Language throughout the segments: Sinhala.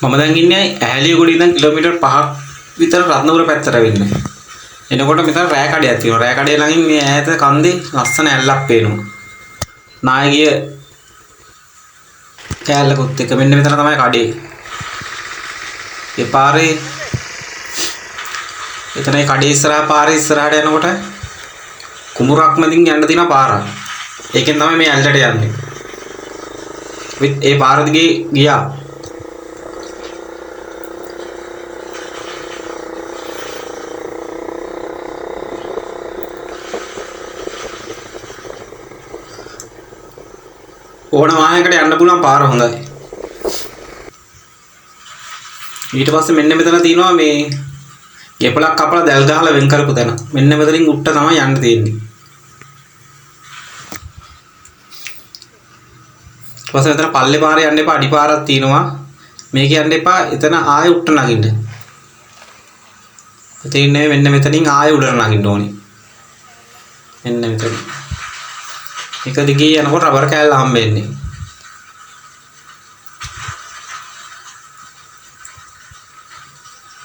මම දැන් ඉන්නේ ඇහැලියගොඩ ඉඳන් කිලෝමීටර් 5ක් විතර රත්නපුර පැත්තට වෙන්නේ. එනකොට මෙතන රෑ කඩයක් තියෙනවා. රෑ කඩේ ළඟින් මේ ඈත කන්දේ ලස්සන ඇල්ලක් පේනවා. නායකීය කෑල්ලකුත් එක්ක මෙන්න මෙතන තමයි කඩේ. ඒ පාරේ එතනයි කඩේ ඉස්සරහා පාරේ ඉස්සරහට යනකොට කුඹුරක් මැදින් යන්න තියෙන පාරක්. ඒකෙන් තමයි මේ ඇල්ලට යන්නේ. ඒ පාර දිගේ ගියා. ඕන වාහනයකට යන්න පුළුවන් පාර හොඳයි. ඊට පස්සේ මෙන්න මෙතන තියෙනවා මේ ගෙපලක් කපලා දැල් ගහලා වෙන් කරපු තැන. මෙන්න මෙතනින් උට්ට තමයි යන්න තියෙන්නේ. ඊට පස්සේ මෙතන පල්ලේ පාරේ යන්න එපා, අඩි පාරක් තියෙනවා. මේක යන්න එපා. එතන ආයෙ උට්ට නගින්න. එතනින් නෙමෙයි මෙන්න මෙතනින් ආයෙ උඩට නගින්න ඕනේ. මෙන්න මෙතන. එක දිගේ යනකොට රබර් කෑල්ල හම්බෙන්නේ.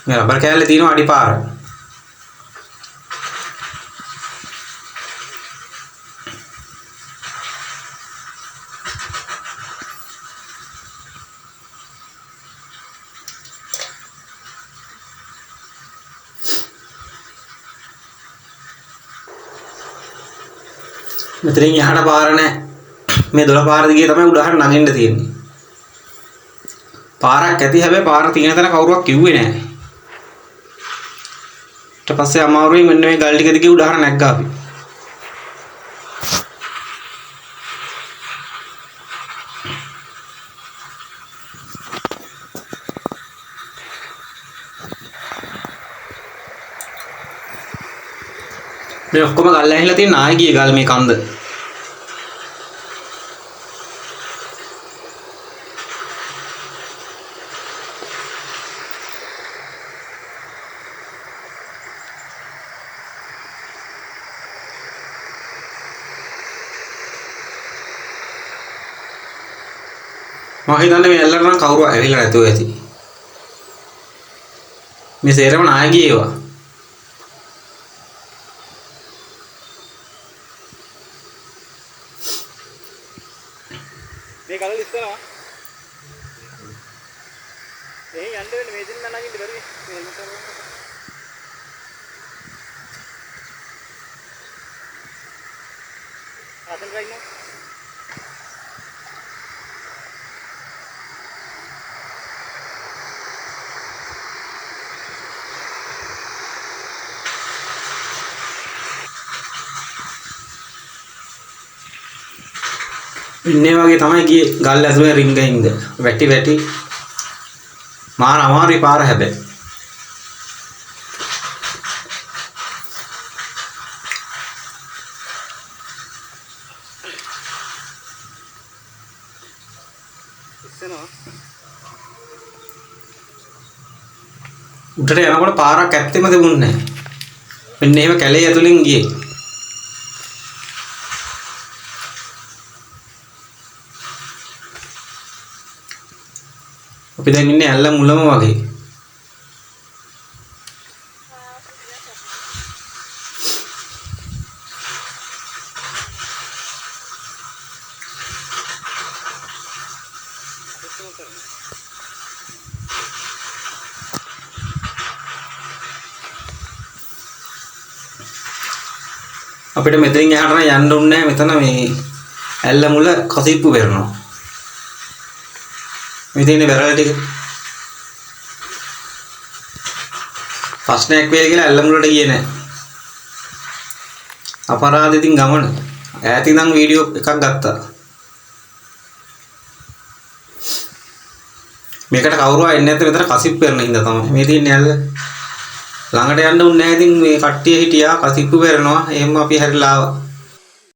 මේ රබර් කෑල්ලේ තියෙන අඩි පාර. මෙතනින් යහට පාර නැහැ. මේ 12 පාර දිගේ තමයි උඩහට නගින්න තියෙන්නේ. පාරක් ඇති හැබැයි පාර තියෙන තැන කවුරුවක් කිව්වේ නැහැ. ඊට පස්සේ අමාරුයි මෙන්න මේ ගල් ටික දිගේ උඩහට නැග්ගා අපි. මේ ඔක්කොම ගල් ඇහිලා තියෙන නායකීය ගල් මේ කන්ද. මම හිතන්නේ මේ ඇල්ලට නම් කවුරු ඇවිල්ලා නැතුව ඇති. මේ සේරම නායකී ඒවා. මේ කලල ඉස්සරහා එහෙන් යන්න වෙන්නේ මේ දින්න නගින්න බැරි මේ හෙල්මට් එක ආතල් ගයින්න ඉන්නේ වගේ තමයි ගියේ ගල් ඇතුලේ රින්ගින්ද වැටි වැටි මාර අමාරුයි පාර හැබැයි. උඩට යනකොට පාරක් ඇත්තෙම තිබුණේ නැහැ. මෙන්න එහෙම කැලේ ඇතුලෙන් ගියේ. අපි දැන් ඉන්නේ ඇල්ල මුලම වගේ. අපිට මෙතනින් එහාට යන්න ඕනේ නැහැ. මෙතන මේ ඇල්ල මුල කසිප්පු වෙරනවා. මේ තියෙන වැරළ ටික ප්‍රශ්නයක් වෙයි කියලා ඇල්ල මුලට ගියේ නැහැ. අපරාධ ඉතින් ගමන ඈත ඉඳන් වීඩියෝ එකක් ගත්තා. මේකට කවුරු ආ එන්නේ නැත්නම් මෙතන කසිප්පු වෙරන හින්දා තමයි මේ තියෙන්නේ ඇල්ල. ළඟට යන්න උන්නේ නැහැ. ඉතින් මේ කට්ටිය හිටියා කසිප්පු වෙරනවා. එහෙම අපි හැරිලා ආවා.